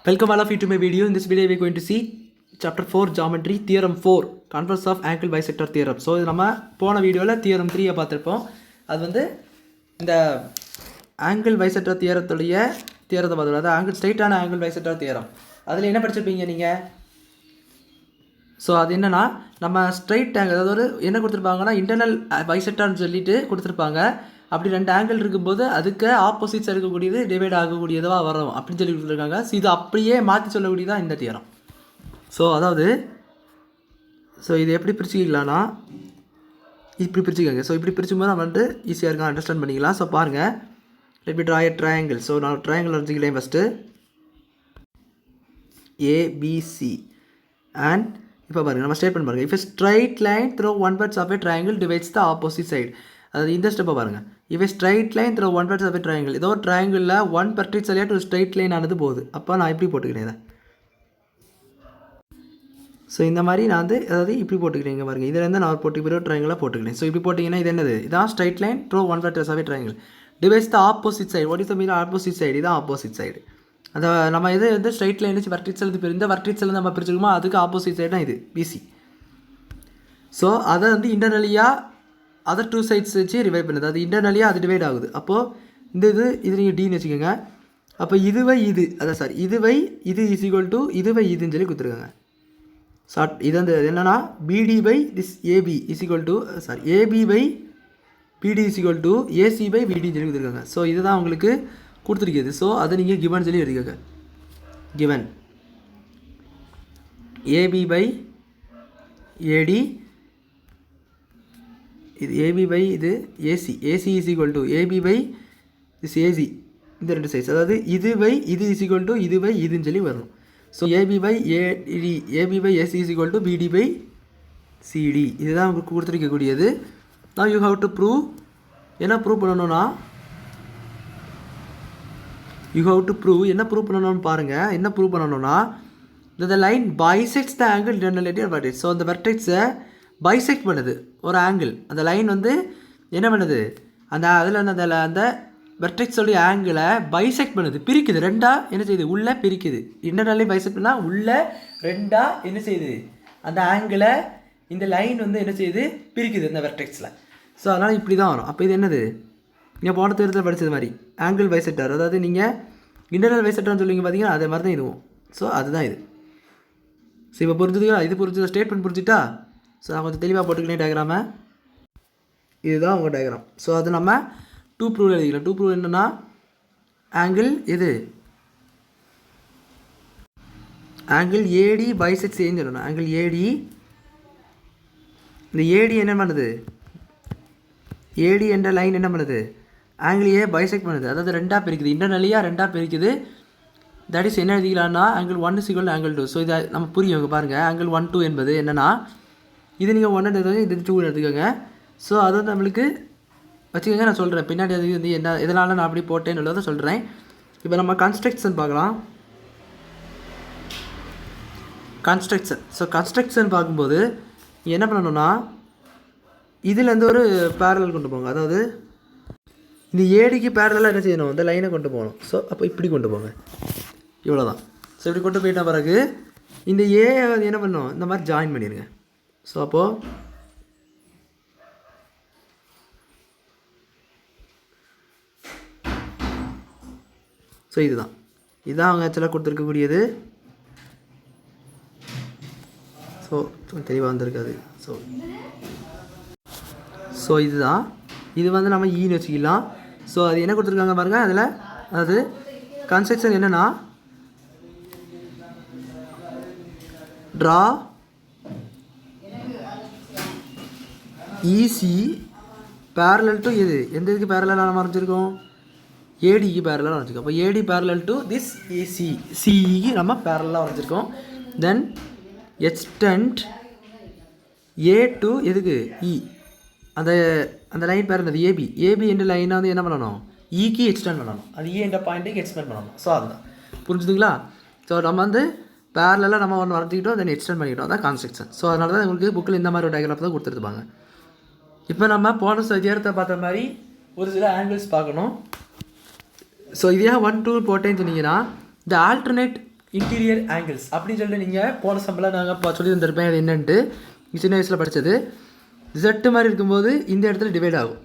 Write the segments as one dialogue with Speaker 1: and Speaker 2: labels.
Speaker 1: Welcome all of you to my video. In this video we are going to see chapter 4 geometry theorem 4 converse of angle bisector theorem. So இது நம்ம போன வீடியோவில் theorem 3 பார்த்துருப்போம். அது வந்து இந்த angle bisector தியரத்துடைய தியரத்தை பார்த்துருவோம். அதாவது angle ஸ்ட்ரைட்டான angle bisector தியரம். அதில் என்ன படிச்சிருப்பீங்க நீங்கள்? ஸோ அது என்னென்னா நம்ம ஸ்ட்ரைட் ஆங்கிள், அதாவது என்ன கொடுத்துருப்பாங்கன்னா இன்டர்னல் பைசெக்டார்னு சொல்லிட்டு கொடுத்துருப்பாங்க. அப்படி ரெண்டு ஆங்கிள் இருக்கும்போது அதுக்கு ஆப்போசிட்ஸ் இருக்கக்கூடியது டிவைட் ஆகக்கூடியதாக வரும் அப்படின்னு சொல்லி கொடுத்துருக்காங்க. ஸோ இது அப்படியே மாற்றி சொல்லக்கூடியதான் இந்த தியரம். ஸோ அதாவது இது எப்படி பிரிச்சுக்கலாம்னா இப்படி பிரிச்சுக்கோங்க. ஸோ இப்படி பிரிச்சும்போது நம்ம வந்து ஈஸியாக இருக்கும், அண்டர்ஸ்டாண்ட் பண்ணிக்கலாம். ஸோ பாருங்கள், let me draw a triangle. So நான் ட்ரையாங்கிள் வரைஞ்சிக்கிறேன் ஃபஸ்ட்டு, ஏபிசி. அண்ட் இப்போ பாருங்கள், நம்ம ஸ்டேட்மெண்ட் பாருங்கள். If a straight line through one parts of a triangle divides the opposite side. அதாவது இந்த ஸ்டெப்பை பாருங்கள். If a straight line through one parts of a triangle, ஏதோ ட்ரையாங்கிளில் ஒன் பர்டிகுலர் சரியாக ஒரு ஸ்ட்ரைட் லைன் ஆனது போகுது. அப்போ நான் இப்படி போட்டுக்கிறேன் இதை. ஸோ இந்த மாதிரி நான் வந்து அதாவது இப்படி போட்டுக்கிறேன். இங்கே பாருங்கள், இதில் நான் ஒரு போட்டு ட்ரையாங்கிளாக போட்டுக்கிறேன். ஸோ இப்படி போட்டிங்கன்னா இது என்னது? இதான் straight line through one parts of a triangle divides the opposite side. What is the mean opposite side? இதான் ஆப்போசிட் சைடு. அந்த நம்ம எது வந்து ஸ்ட்ரைட் லைன் வச்சு வர்டிக்ஸில் இருந்து இந்த வர்டிக்ஸில் நம்ம பிரிச்சுக்கோமோ அதுக்கு ஆப்போசிட் சைடு தான் இது பிசி. ஸோ அதை வந்து இன்டர்னலியாக அதர் டூ சைட்ஸ் வச்சு டிவைட் பண்ணுது. அது இன்டர்னலியாக அது டிவைட் ஆகுது. அப்போது இது நீங்கள் டின்னு வச்சுக்கோங்க. அப்போ இதுவை இது அதான் சார் இதுவை இது இஸ் ஈக்குவல் டு இதுவை இதுன்னு சொல்லி கொடுத்துருக்காங்க. ஷார்ட் இது வந்து என்னென்னா P D by this A B is equal to AB by P D is equal to A C by பிடின்னு சொல்லி கொடுத்துருக்காங்க. ஸோ இதுதான் உங்களுக்கு கொடுத்துருக்குது. ஸோ அதை நீங்கள் கிவன் சொல்லி எழுதிக்கோங்க. கிவன் ஏபி பை ஏடி, இது ஏபி பை இது AC, AC is equal to AB by this AC, இந்த ரெண்டு சைஸ். அதாவது இது பை இது இஸ் ஈக்குவல் டு இது பை இதுன்னு சொல்லி வரணும். So AB by AD, AB by AC is equal to BD by CD. இதுதான் உங்களுக்கு கொடுத்துருக்கக்கூடியது. நான் யூ ஹவ் டு ப்ரூவ். என்ன ப்ரூவ் பண்ணணும்னா என்ன ப்ரூவ் பண்ணணும்னு பாருங்கள். என்ன ப்ரூவ் பண்ணணும்னா இந்த line bisects the angle internal vertex. So அந்த வெர்டெக்ஸை பைசெக்ட் பண்ணுது ஒரு ஆங்கிள். அந்த லைன் வந்து என்ன பண்ணுது? அந்த வெர்டெக்ஸோடைய ஆங்கிளை பைசெக்ட் பண்ணுது, பிரிக்குது ரெண்டாக. என்ன செய்யுது? உள்ளே பிரிக்குது. இன்டர்னலி பைசெக்ட் பண்ணால் உள்ளே ரெண்டாக என்ன செய்யுது? அந்த ஆங்கிளை இந்த லைன் வந்து என்ன செய்யுது? பிரிக்குது இந்த வெர்டெக்ஸில். ஸோ அதனால் இப்படி தான் வரும். அப்போ இது என்னது? நீங்கள் போன தேர்தல் படித்தது மாதிரி ஆங்கிள் பைசெக்டார். அதாவது நீங்கள் இன்டர்னல் பைசெக்டார்னு சொல்லுவீங்க பார்த்தீங்கன்னா, அதே மாதிரி தான் இதுவும். ஸோ அதுதான் இது. ஸோ இப்போ புரிஞ்சுதுங்களா? இது புரிஞ்சு ஸ்டேட்மெண்ட் புரிஞ்சுட்டா? ஸோ நான் கொஞ்சம் தெளிவாக போட்டுக்கினே டயக்ராமை. இதுதான் உங்கள் டயக்ராம். ஸோ அது நம்ம டூ ப்ரூவ் எழுதிக்கலாம். டூ ப்ரூவ் என்னென்னா ஆங்கிள் இது ஆங்கிள் ஏடி பைசெக்ட்ஸ் ஏன்னு சொல்லணும். ஆங்கிள் ஏடி, இந்த ஏடி என்ன பண்ணுது? ஏடி என்ற லைன் என்ன பண்ணுது? ஆங்கிள் ஏ பைசெக்ட் பண்ணுது. அதாவது ரெண்டாக பிரிக்குது, இன்டர்னலியாக ரெண்டாக பிரிக்குது. தட் இஸ் என்ன எழுதிக்கலாம்னா angle 1 is equal to angle 2. So இதை நம்ம புரியும். இங்கே பாருங்கள், ஆங்கிள் 1 2 என்பது என்னென்னா இது நீங்கள் 1 எடுத்துக்கோங்க, இது 2 எடுத்துக்கோங்க. ஸோ அது வந்து நம்மளுக்கு வச்சுக்கோங்க. நான் சொல்கிறேன் பின்னாடி அது வந்து என்ன எதனால் நான் அப்படி போட்டேன்னு உள்ளதை சொல்கிறேன். இப்போ நம்ம கன்ஸ்ட்ரக்ஷன் பார்க்கலாம். கன்ஸ்ட்ரக்ஷன் பார்க்கும்போது என்ன பண்ணணும்னா இதிலேருந்து ஒரு பேரலல் கொண்டு போங்க. அதாவது இந்த ஏடிக்கு பேரலாக என்ன செய்யணும்? இந்த லைனை கொண்டு போகணும். ஸோ அப்போ இப்படி கொண்டு போங்க. இவ்வளோதான். ஸோ இப்படி கொண்டு போயிட்ட பிறகு இந்த ஏ என்ன பண்ணணும்? இந்த மாதிரி ஜாயின் பண்ணிடுங்க. ஸோ அப்போது இதுதான் அவங்க ஆக்சுவலாக கொடுத்துருக்கக்கூடியது. ஸோ தெளிவாக வந்திருக்காது. ஸோ இதுதான். இது வந்து நம்ம ஈன்னு வச்சுக்கலாம். ஸோ அது என்ன கொடுத்துருக்காங்க பாருங்கள். அதில் அது கன்ஸ்ட்ரக்ஷன் என்னென்னா ட்ரா ஈசி பேரலல் டு எது? எந்த இதுக்கு பேரலாக நம்ம வரைஞ்சிருக்கோம்? ஏடிக்கு பேரலாக வரைஞ்சிருக்கோம். அப்போ ஏடி பேரலல் டு திஸ் ஏசி, சிஇக்கு நம்ம பேரலாக வரைஞ்சிருக்கோம். தென் எக்ஸ்டெண்ட் ஏ டு எதுக்கு? இ. அந்த லைன் பேர் என்னது? ஏபி. ஏபி என்ற லைனை வந்து என்ன பண்ணணும்? ஈக்கு எக்ஸ்டெண்ட் பண்ணணும். அது இ என்ற பாயிண்ட்டுக்கு எக்ஸ்டெண்ட் பண்ணணும். ஸோ அதுதான் புரிஞ்சுதுங்களா? ஸோ நம்ம வந்து பேரலாக நம்ம ஒன்று வரைஞ்சிக்கிட்டோம், தென் எக்ஸ்டெண்ட் பண்ணிக்கிட்டோம். அதான் கன்ஸ்ட்ரக்ஷன். ஸோ அதனால தான் உங்களுக்கு புக்கில் இந்த மாதிரி ஒரு டயக்ராம் தான் கொடுத்துருப்பாங்க. இப்போ நம்ம போன தியரத்தை பார்த்த மாதிரி ஒரு சில ஆங்கிள்ஸ் பார்க்கணும். ஸோ இதே 1 2 போட்டேன்னு சொன்னீங்கன்னா இந்த ஆல்டர்னேட் இன்டீரியர் ஆங்கிள்ஸ் அப்படின்னு சொல்லிட்டு நீங்கள் போன சம்பளம் நாங்கள் சொல்லி தந்திருப்பேன் அது என்னன்ட்டு சின்ன வயசில் படித்தது. Z மாதிரி இருக்கும்போது இந்த இடத்துல டிவைட் ஆகும்,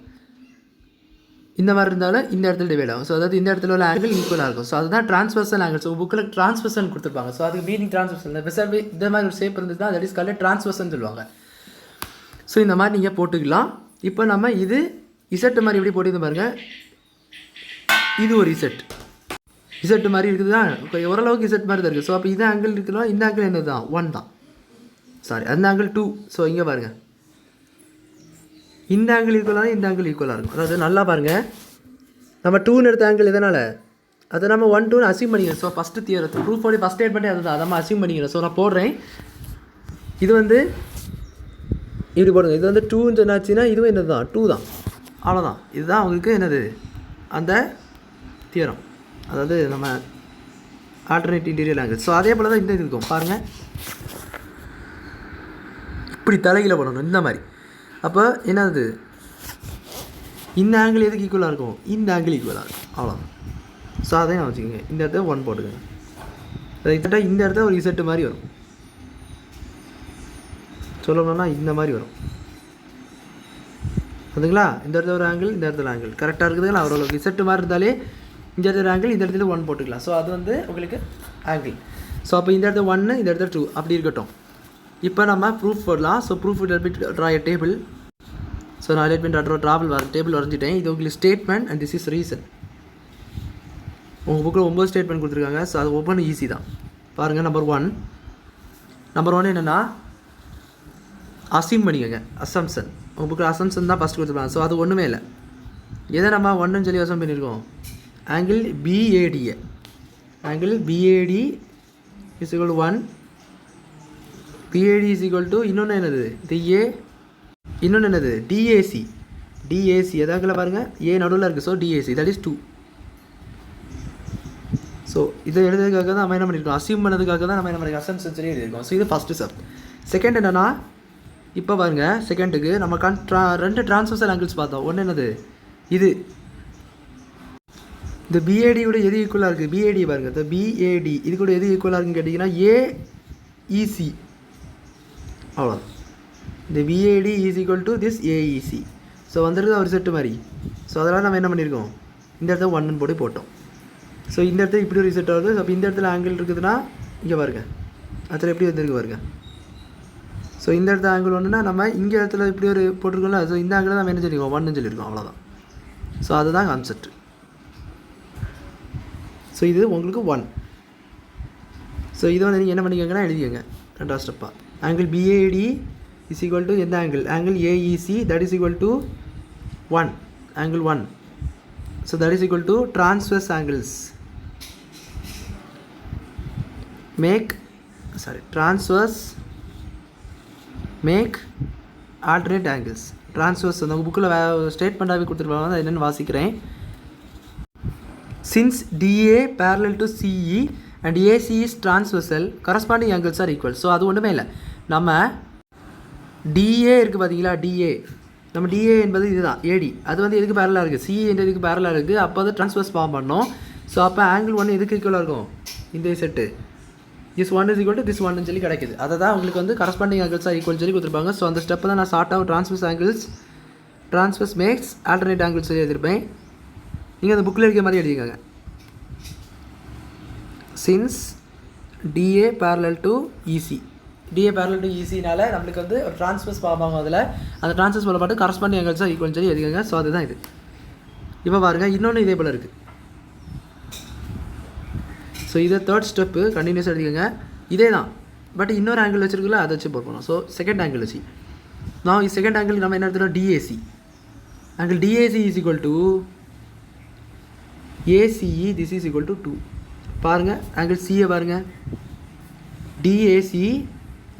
Speaker 1: இந்த மாதிரி இருந்தாலும் இந்த இடத்துல டிவைட் ஆகும். ஸோ அதாவது இந்த இடத்துல உள்ள ஆங்கிள் ஈக்குவலாக இருக்கும். ஸோ அதுதான் டிரான்ஸ்வர்சல் ஆங்கிள். ஸோ புக்கில் டிரான்ஸ்வர்சல் கொடுத்துருப்பாங்க. ஸோ அதுக்கு மீனிங் டிரான்ஸ்வர்சல். இந்த விசர்வே இந்த மாதிரி ஒரு ஷேப் இருந்துச்சுன்னா தட் இஸ் கால்ட் டிரான்ஸ்வர்சல்னு சொல்லுவாங்க. ஸோ இந்த மாதிரி நீங்கள் போட்டுக்கலாம். இப்போ நம்ம இது இசட் மாதிரி எப்படி போட்டு பாருங்கள். இது ஒரு இசட் மாதிரி இருக்குது தான், ஓரளவுக்கு இசட் மாதிரி தான் இருக்குது. ஸோ அப்போ இது ஆங்கிள் இருக்குன்னா இந்த ஆங்கிள் என்ன தான் 1 தான், சாரி அந்த ஆங்கிள் 2. ஸோ இங்கே பாருங்கள், இந்த ஆங்கிள் ஈக்குவலாக இந்த ஆங்கிள் ஈக்குவலாக இருக்கும். அதாவது நல்லா பாருங்கள், நம்ம 2ன்னு எடுத்த ஆங்கிள் எதனால் அதை நம்ம 1 2ன்னு அசியூம் பண்ணிக்கிறோம். ஸோ ஃபஸ்ட்டு தியரத்து ப்ரூஃபோட ஃபஸ்ட் ஸ்டேட்மெண்ட்டே அதுதான், அதை நம்ம அசியூம் பண்ணிக்கிறோம். ஸோ நான் போடுறேன், இது வந்து இப்படி போடுங்க. இது வந்து 2ன்னு சொன்னாச்சுன்னா இதுவும் என்னது தான் 2 தான், அவ்வளோதான். இதுதான் உங்களுக்கு என்னது அந்த தியரம், அதாவது நம்ம ஆல்டர்னேட் இன்டீரியர் ஆங்கிள். ஸோ அதே போல் தான் இந்த இது இருக்கும் பாருங்கள், இப்படி தலைகீழ போடணும் இந்த மாதிரி. அப்போ என்னது இந்த ஆங்கிள் எதுக்கு ஈக்குவலாக இருக்கும், இந்த ஆங்கிள் ஈக்குவலாக இருக்கும், அவ்வளோதான். ஸோ அதையும் வச்சுக்கோங்க, இந்த இடத்துல 1 போட்டுக்கோங்க. கிட்டத்தட்ட இந்த இடத்துல ஒரு இசட்டு மாதிரி வரும், சொல்லணும்னா இந்த மாதிரி வரும் அதுங்களா. இந்த இடத்துல ஒரு ஆங்கிள், இந்த இடத்துல ஆங்கிள் கரெக்டாக இருக்குதுங்களா. ஓரளவுக்கு இசட்டு மாதிரி இருந்தாலே இந்த இடத்துல ஆங்கிள், இந்த இடத்துல 1 போட்டுக்கலாம். ஸோ அது வந்து உங்களுக்கு ஆங்கிள். ஸோ அப்போ இந்த இடத்துல 1, இந்த இடத்துல 2 அப்படி இருக்கட்டும். இப்போ நம்ம ப்ரூஃப் போடலாம். ஸோ ப்ரூஃப் ட்ரா எ டேபிள். ஸோ நான் ஹைலைட் பண்ணி டேபிள் வரைஞ்சிட்டேன். இது உங்களுக்கு statement and this is reason. உங்கள் புக்கில் 9 ஸ்டேட்மெண்ட் கொடுத்துருக்காங்க. ஸோ அது ஓப்பன் ஈஸி தான் பாருங்கள். நம்பர் ஒன் என்னென்னா அசியூம் பண்ணிக்கோங்க, அசம்சன். உங்கள் புக்கில் அசம்சன் தான் ஃபஸ்ட் கொடுத்துருப்பாங்க. ஸோ அது ஒன்றுமே இல்லை, எதை நம்ம 1ன்னு சொல்லி அசம் பண்ணியிருக்கோம், ஆங்கிள் பிஏடியை. Angle B A D is equal to 1, B A D is equal to இன்னொன்று என்னது இது ஏ, இன்னொன்று என்னது டிஏசி. எதாங்கில் பாருங்கள், ஏ நடுவில் இருக்குது. So DAC that is 2. So இதை எழுதுறதுக்காக தான் நம்ம என்ன பண்ணியிருக்கோம், அசியூம் பண்ணதுக்காக தான் நம்ம என்ன பண்ணியிருக்கோம், அசம்சன் சொல்லி எழுதியிருக்கோம். ஸோ இது ஃபஸ்ட்டு ஸ்டெப். செகண்ட் என்னென்னா, இப்போ பாருங்கள் செகண்டுக்கு நம்ம 2 டிரான்ஸ்வர்சல் ஆங்கிள்ஸ் பார்த்தோம். ஒன்று என்னது இது, இந்த பிஏடியோட எது ஈக்குவலாக இருக்குது, பிஏடி பாருங்கள். இந்த பிஏடி இது கூட எது ஈக்குவலாக இருக்குன்னு கேட்டிங்கன்னா ஏஇசி, அவ்வளோ. இந்த PAT is equal to this AEC. So வந்துருக்கு ஒரு செட்டு மாதிரி. ஸோ அதெல்லாம் நம்ம என்ன பண்ணியிருக்கோம், இந்த இடத்துல 1ன்னு போட்டு போட்டோம். ஸோ இந்த இடத்துல இப்படி ஒரு செட் ஆகுது. அப்போ இந்த இடத்துல ஆங்கிள் இருக்குதுன்னா இங்கே பாருங்கள், அதில் எப்படி வந்துருக்கு பாருங்கள். ஸோ இந்த இடத்துல ஆங்கிள் 1ன்னா நம்ம இங்கே இடத்துல இப்படி ஒரு போட்டிருக்கோம்ல. ஸோ இந்த ஆங்கிள் நம்ம என்ன சொல்லியிருக்கோம், 1ன்னு சொல்லியிருக்கோம், அவ்வளோதான். ஸோ அதுதான் கான்செப்ட். ஸோ இது உங்களுக்கு 1. ஸோ இதை வந்து நீங்கள் என்ன பண்ணிக்கோங்கன்னா எழுதிக்கோங்க ரெண்டாவது ஸ்டெப்பாக. Angle B A D is equal to எந்த angle, angle A E C that is equal to 1, angle 1. So that is equal to transverse angles make alternate angles. Transverse அந்த புக்கில் ஸ்டேட்மெண்ட்டாகவே கொடுத்துருப்பாங்க, அது என்னென்னு வாசிக்கிறேன். Since DA parallel to CE and AC is transversal, corresponding angles are equal. So அது ஒன்றுமே இல்லை, நம்ம DA இருக்குது பார்த்தீங்களா, நம்ம DA என்பது இதுதான் ஏடி. அது வந்து எதுக்கு பேரலாக இருக்குது, CE என்ற இதுக்கு பேரலாக இருக்குது. அப்போ அது டிரான்ஸ்வர்ஸ் ஃபார்ம் பண்ணோம். ஸோ அப்போ ஆங்கிள் 1 எதுக்கு ஈக்குவலாக இருக்கும், இந்த set this 1 is equal to this 1ன்னு சொல்லி கிடைக்குது. அதை தான் உங்களுக்கு வந்து கரஸ்பாண்டிங் ஆங்கிள்ஸ் ஆர் ஈக்குவல் சொல்லி கொடுத்துருப்பாங்க. ஸோ அந்த ஸ்டெப்பை தான் நான் ஷார்ட் ஆகும் டிரான்ஸ்வர்ஸ் மேக்ஸ் ஆல்டர்னேட் ஆங்கிள்ஸ் சொல்லி எழுதியிருப்பேன். நீங்கள் அந்த புக்கில் இருக்க மாதிரி எழுதிக்கோங்க. Since D A parallel to E C, D A parallel to இசினால நம்மளுக்கு வந்து ஒரு டிரான்ஸ்வர்ஸ் ஃபார்ம் ஆகும். அதில் அந்த டிரான்ஸ்வர்ஸ் போல பாட்டு கரஸ்பாண்டிங் ஆங்கிள்ஸாக ஈக்குவல் சொல்லி எழுதிக்கோங்க. ஸோ அதுதான் இது. இப்போ பாருங்கள், இன்னொன்று இதே போல் இருக்குது. ஸோ இதை தேர்ட் ஸ்டெப்பு கண்டினியூஸ் எழுதிக்கோங்க. இதே தான், பட் இன்னொரு ஆங்கிள் வச்சுருக்குல்ல, அதை வச்சு போகணும். ஸோ செகண்ட் ஆங்கிள் வச்சு நான் செகண்ட் ஆங்கிள் நம்ம என்ன எடுத்துகிறோம், D A C. Angle D A C is equal to ACE, this is equal to 2. பாருங்கள் ஆங்கிள் சியை பாருங்கள், DAC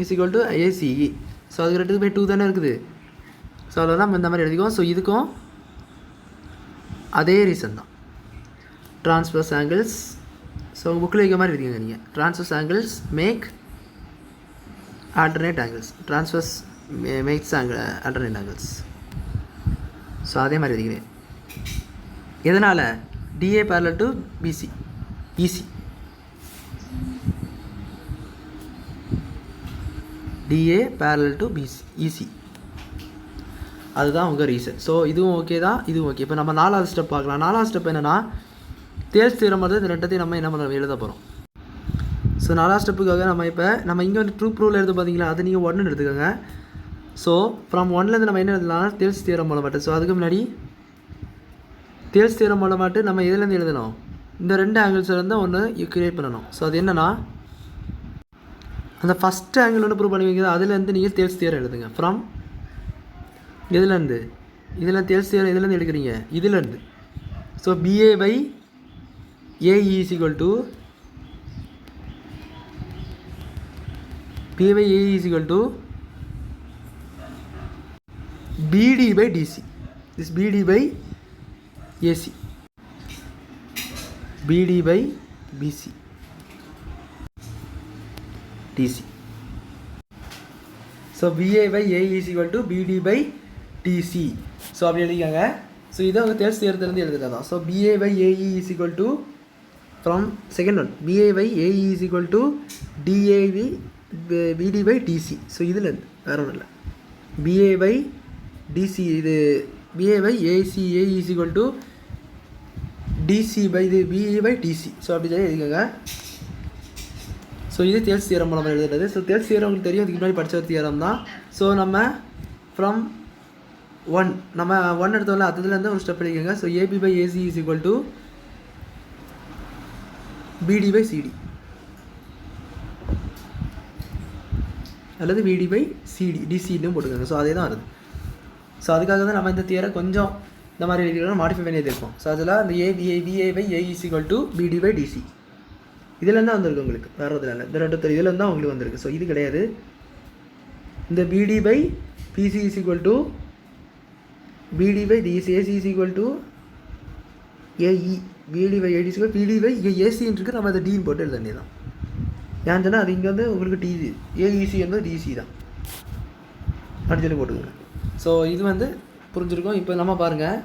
Speaker 1: is equal to ACE. So அதுக்கு ரெண்டுக்கு போய் 2 தானே இருக்குது. ஸோ அதில் தான் இந்த மாதிரி எழுதிக்குவோம். ஸோ இதுக்கும் அதே ரீசன் தான், ட்ரான்ஸ்வர்ஸ் ஆங்கிள்ஸ். ஸோ உங்கள் புக்கில் இருக்க மாதிரி எழுதிங்க நீங்கள், transverse angles make alternate angles, transverse makes alternate angles. So அதே மாதிரி எழுதிக்கிறேன். எதனால், DA parallel to BC, EC. DA parallel to BC EC. அதுதான் உங்கள் ரீசன். ஸோ இதுவும் ஓகே தான், இதுவும் ஓகே. இப்போ நம்ம 4வது ஸ்டெப் பார்க்கலாம். 4வது ஸ்டெப் என்னென்னா தேல்ஸ் தியரம் வந்து இந்த ரெண்டத்தையும் நம்ம என்ன பண்ண எழுத போகிறோம். ஸோ 4வது ஸ்டெப்புக்காக நம்ம இங்கே வந்து ட்ரூ ப்ரூவில் எழுத பார்த்தீங்களா, அது நீங்கள் 1ன்னு எடுத்துக்கோங்க. ஸோ ஃப்ரம் 1லேருந்து நம்ம என்ன எழுதலாம், தேல்ஸ் தியரம் மூலமாட்டு. ஸோ அதுக்கு முன்னாடி தேல்ஸ் தியரம் மூலமாட்டு நம்ம எதுலேருந்து எழுதணும், இந்த 2 ஆங்கிள்ஸ்லேருந்து ஒன்று கிரியேட் பண்ணணும். ஸோ அது என்னென்னா அந்த ஃபஸ்ட்டு ஆங்கிள் ஒன்று ப்ரூவ் பண்ணுவீங்க, அதுலேருந்து நீங்கள் தேல்ஸ் தியரம் எழுதுங்க. ஃப்ரம் எதுலேருந்து, இதில் தேல்ஸ் தியரம் எதுலேருந்து எடுக்கிறீங்க, இதுலேருந்து. So BA by AE is equal to BA by AE is equal to BD by DC. This BD by AC, BD by BC DC. So BA by AE is equal to BD by DC. So அப்படி எழுதிக்காங்க. So இதை அவங்க Thales தியரத்துலேருந்து எழுதுறது தான். So BA by AE is equal to from second one BA by AE is equal to DAV BD by DC. So இதுலேருந்து வேறு ஒன்றும் இல்லை, பிஏ பை டிசி, இது BA by AC AE is equal to DC by இது BE by DC. So அப்படி தான் எழுதிக்கோங்க. So இது தேல்ஸ் தியரம் மூலமாக எழுதுறது. ஸோ தேல்ஸ் தியரம் உங்களுக்கு தெரியும், அதுக்கு முன்னாடி படித்த ஒரு தியரம் தான். ஸோ நம்ம ஃப்ரம் 1 நம்ம 1 எடுத்தோம்ல, அதுலேருந்து ஒரு ஸ்டெப் எழுதிக்கோங்க. So AB by AC is equal to BD by CD அல்லது பிடி பை சிடி டிசின்னு போட்டுக்கோங்க. ஸோ அதே தான் வருது. ஸோ அதுக்காக தான் நம்ம இந்த தியரை கொஞ்சம் இந்த மாதிரி எழுதிக்கலாம், மாடிஃபை பண்ணி எழுதியிருக்கோம். ஸோ அதில் அந்த ABA by A is equal to BD by DC இதுலேருந்து தான் வந்திருக்கு உங்களுக்கு, வேறு இதில் இந்த 2 இதுலேருந்து தான் உங்களுக்கு வந்திருக்கு. ஸோ இது கிடையாது. இந்த BD by BC is equal to BD by DC, AC is equal to AE, BD by AD equal BD by இங்கே ஏசின்னு இருக்குது, நம்ம அதை டின்னு போட்டு எழுத வேண்டியது தான். ஏன்னு சொன்னால் அது இங்கே வந்து உங்களுக்கு டிசி ஏஇசி என்பது டிசி தான் அப்படின்னு சொல்லி போட்டுக்கோங்க. ஸோ இது வந்து புரிஞ்சுருக்கோம். இப்போ நம்ம பாருங்கள்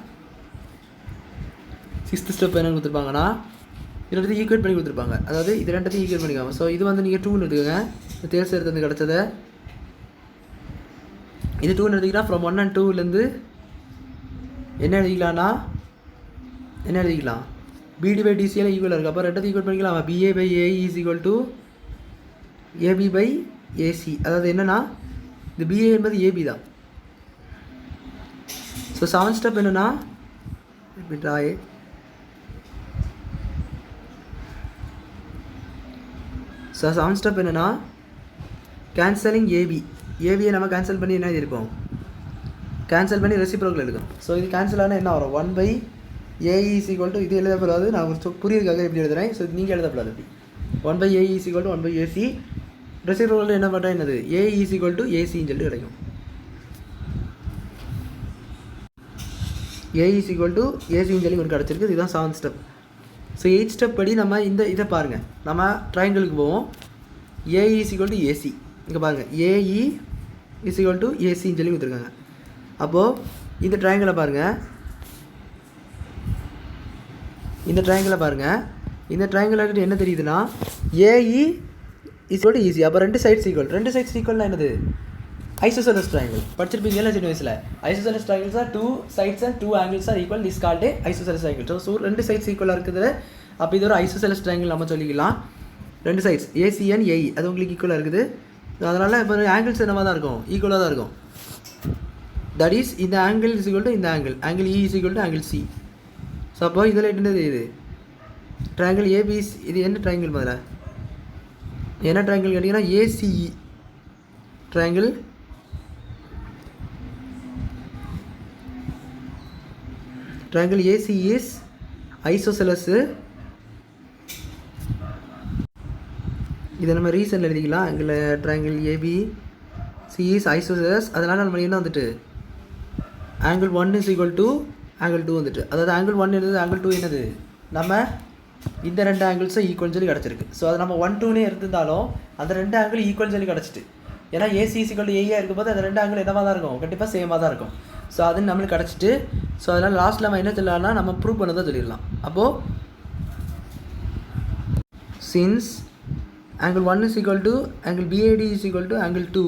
Speaker 1: 6th ஸ்டெப் என்ன கொடுத்துருப்பாங்கன்னா, இது ரெண்டு ஈக்குவேட் பண்ணி கொடுத்துருப்பாங்க. அதாவது இது ரெண்டத்தையும் ஈக்குவேட் பண்ணிக்காம. ஸோ இது வந்து நீங்கள் 2ன்னு எடுத்துக்கோங்க. தேர்ஸ் எடுத்து கிடச்சதை இது 2ன்னு எடுத்துக்கிட்டால் ஃப்ரம் 1 and 2லேருந்து என்ன எழுதிக்கலாம்னா என்ன எழுதிக்கலாம், பிடி பை டிசியில் ஈக்குவலாக இருக்குது. அப்போ ரெண்டத்தையும் ஈக்குவேட் பண்ணிக்கலாம். BA by AE is equal to AB by AC. அதாவது என்னென்னா இந்த பிஏ என்பது ஏபி தான். ஸோ 7th ஸ்டெப் என்னென்னா ட்ராயே ஸோ 7th ஸ்டெப் என்னென்னா கேன்சலிங் ஏபியை நம்ம கேன்சல் பண்ணி என்ன எழுதியிருப்போம், கேன்சல் பண்ணி ரெசிப்ரோக்கல் எழுதும். ஸோ இது கேன்சல் ஆனால் என்ன வரும், 1 by AE is equal to, இது எழுதப்படாது, நான் ஒரு புரியுறதுக்காக எப்படி எழுதுறேன். ஸோ நீங்கள் எழுதப்படாது அப்படி 1 by AE is equal to 1 by AC. Reciprocal என்ன பண்ணுறேன், என்னது ஏஇ இஸ் ஈக்குவல் டு ஏசின்னு சொல்லிட்டு கிடைக்கும். ஏஇ இஸ் ஈக்குவல் டு ஏசின்னு சொல்லி உங்களுக்கு கிடச்சிருக்கு. இதுதான் 7th step. So 8th step படி நம்ம இதை பாருங்கள், நம்ம ட்ரையாங்கிளுக்கு போவோம். AE is equal to AC, இங்கே பாருங்கள் ஏஇ இஸ் ஈக்குவல் டு ஏசின்னு சொல்லி கொடுத்துருக்காங்க. அப்போது இந்த ட்ரையாங்கிளை பாருங்கள், இந்த ட்ரையாங்கிளை பாருங்கள், இந்த ட்ரையாங்கிள் என்ன தெரியுதுன்னா AE is equal to EC. அப்போ 2 சைட்ஸ் ஈக்குவல், 2 சைட்ஸ் ஈக்குவல்னா என்னது, ஐசோசெலஸ் ட்ரையாங்கிள் படிச்சிருப்பீங்களா சின்ன வயசில். Isosceles triangles are 2 sides and 2 angles are equal, this called isosceles triangle. So 2 sides ஈக்குவலாக இருக்குது. அப்போ இது ஒரு ஐசோசெலஸ் ட்ரையாங்கிள் நம்ம சொல்லிக்கலாம். 2 சைட்ஸ் ஏசி அண்ட் ஏஇ அது உங்களுக்கு ஈக்குவலாக இருக்குது. அதனால் இப்போ ஆங்கிள்ஸ் என்னவாக தான் இருக்கும், ஈக்குவலாக தான் இருக்கும். தட் இஸ் இந்த ஆங்கிள் இஸ் ஈக்குவல் டு இந்த angle E is equal to angle C. So அப்போ இதில் என்னது, இது ட்ரையாங்கிள் ஏபிஸ். இது என்ன ட்ரையாங்கிள் முதல்ல, என்ன ட்ரையாங்கிள் கேட்டிங்கன்னா ACE triangle. Triangle AC is isosceles. இதை நம்ம ரீசன்ல எழுதிக்கலாம். Angle triangle AB C is isosceles. அதனால் நம்ம என்ன வந்துட்டு angle 1 is equal to angle 2 வந்துட்டு, அதாவது ஆங்கிள் 1 என்னது ஆங்கிள் 2 என்னது, நம்ம இந்த 2 ஆங்கிள்ஸும் ஈக்குவல் சொல்லி கிடச்சிருக்கு. ஸோ அது நம்ம 1 2னே இருந்தாலும் அந்த 2 ஆங்கிள் ஈக்குவல் சொல்லி கிடச்சிட்டு, ஏன்னா ஏசி இஸ் ஈக்குவல் டு ஏஆ இருக்கும்போது அந்த 2 ஆங்கிள் என்னவாக தான் இருக்கும், கண்டிப்பாக சேமாக தான் இருக்கும். ஸோ அது நம்மளுக்கு கிடச்சிட்டு. ஸோ அதனால் லாஸ்ட்டில் நம்ம என்ன சொல்லலாம்னா நம்ம ப்ரூவ் பண்ணதான் சொல்லிடலாம். அப்போது since angle 1 is equal to angle BAD is equal to angle 2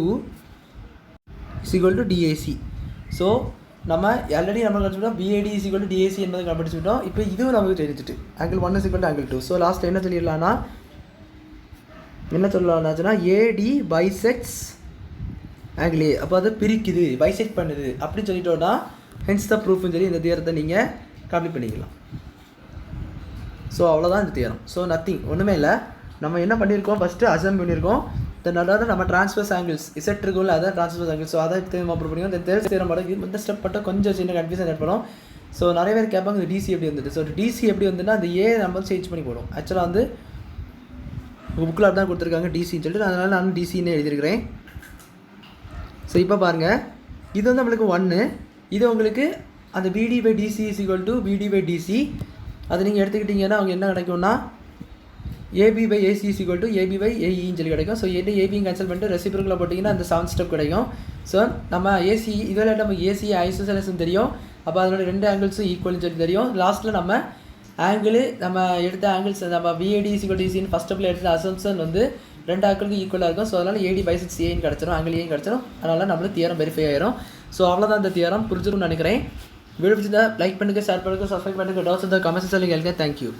Speaker 1: is equal to DAC. So நம்ம ஆல்ரெடி நம்ம கண்டுபிடிச்சோம் BAD is equal to DAC என்பதை கண்டுபிடிச்சிட்டோம். இப்போ இதுவும் நமக்கு தெரிஞ்சுட்டு angle 1 is equal to angle 2. So last என்ன சொல்லலாம்னா AD bisects angle A. அப்போ அது பிரிக்குது, பைசெக்ட் பண்ணுது அப்படின்னு சொல்லிட்டோன்னா ஹென்ஸ் த ப்ரூஃப்னு சொல்லி இந்த தியரத்தை நீங்கள் கம்ப்ளீட் பண்ணிக்கலாம். ஸோ அவ்வளோதான் இந்த தியரம். ஸோ நத்திங், ஒன்றுமே இல்லை. நம்ம என்ன பண்ணியிருக்கோம், ஃபஸ்ட்டு அசம் பண்ணியிருக்கோம். தென் அதாவது நம்ம ட்ரான்ஸ்வர்ஸ் ஆங்கிள்ஸ் இசட் இருக்கும்ல, அதான் ட்ரான்ஸ்வர்ஸ் ஆங்கிள்ஸ். ஸோ அதை நம்ம ப்ரூவ் பண்ணிக்கோம். தென் தேர்ட் தியரம் மட்டும் இந்த ஸ்டெப் மட்டும் கொஞ்சம் சின்ன கன்ஃபியூஷன் ஏற்படும். ஸோ நிறைய பேர் கேட்பாங்க இந்த டிசி எப்படி வந்துட்டு. ஸோ டிசி எப்படி வந்துன்னா அந்த ஏ நம்ம சேஞ்ச் பண்ணி போடும். ஆக்சுவலாக வந்து புக்கில் அப்படி தான் கொடுத்துருக்காங்க டிசின்னு சொல்லிட்டு, அதனால் நான் டிசின்னு எழுதியிருக்கிறேன். ஸோ இப்போ பாருங்கள், இது வந்து நம்மளுக்கு 1, இது உங்களுக்கு அந்த BD/DC is equal to BD/DC. அது நீங்கள் எடுத்துக்கிட்டிங்கன்னா அவங்க என்ன கிடைக்கும்னா AB/AC is equal to AB/AEன்னு சொல்லி கிடைக்கும். ஸோ என்ன ஏபியும் கேன்சல் பண்ணிட்டு ரெசிப்ரோக்கில் போட்டிங்கன்னா அந்த 7 ஸ்டெப் கிடைக்கும். ஸோ நம்ம ஏசி இதில் நம்ம ஏசி ஐசோசெலஸ்ன்னு தெரியும். அப்போ அதனோட 2 ஆங்கிள்ஸும் ஈக்குவல்னு சொல்லி தெரியும். லாஸ்ட்டில் நம்ம ஆங்கிள் நம்ம எடுத்த ஆங்கிள்ஸ் நம்ம BAD is equal to DCன்னு ஃபஸ்ட் ஸ்டெப்பில் எடுத்த அசம்ஷன் வந்து 2 ஆங்கிளுக்கு ஈக்குவலாக இருக்கும். ஸோ அதனால் AD bisects Aன்னு கிடச்சிரும், ஆங்கிள் ஏன்னு கிடச்சிரும். அதனால் நம்மளுக்கு தியரம் வெரிஃபை ஆயிரும். ஸோ அவ்வளோதான் இந்த தியரம், புரிஞ்சிருக்கும்னு நினைக்கிறேன். வீடியோ பிடிச்சிருந்தா லைக் பண்ணுங்கள், ஷேர் பண்ணுங்கள், சப்ஸ்கிரைப் பண்ணுங்கள். டவுட்ஸ் இருந்தால் கமெண்ட்ஸ் சொல்லுங்கள். தேங்க்யூ.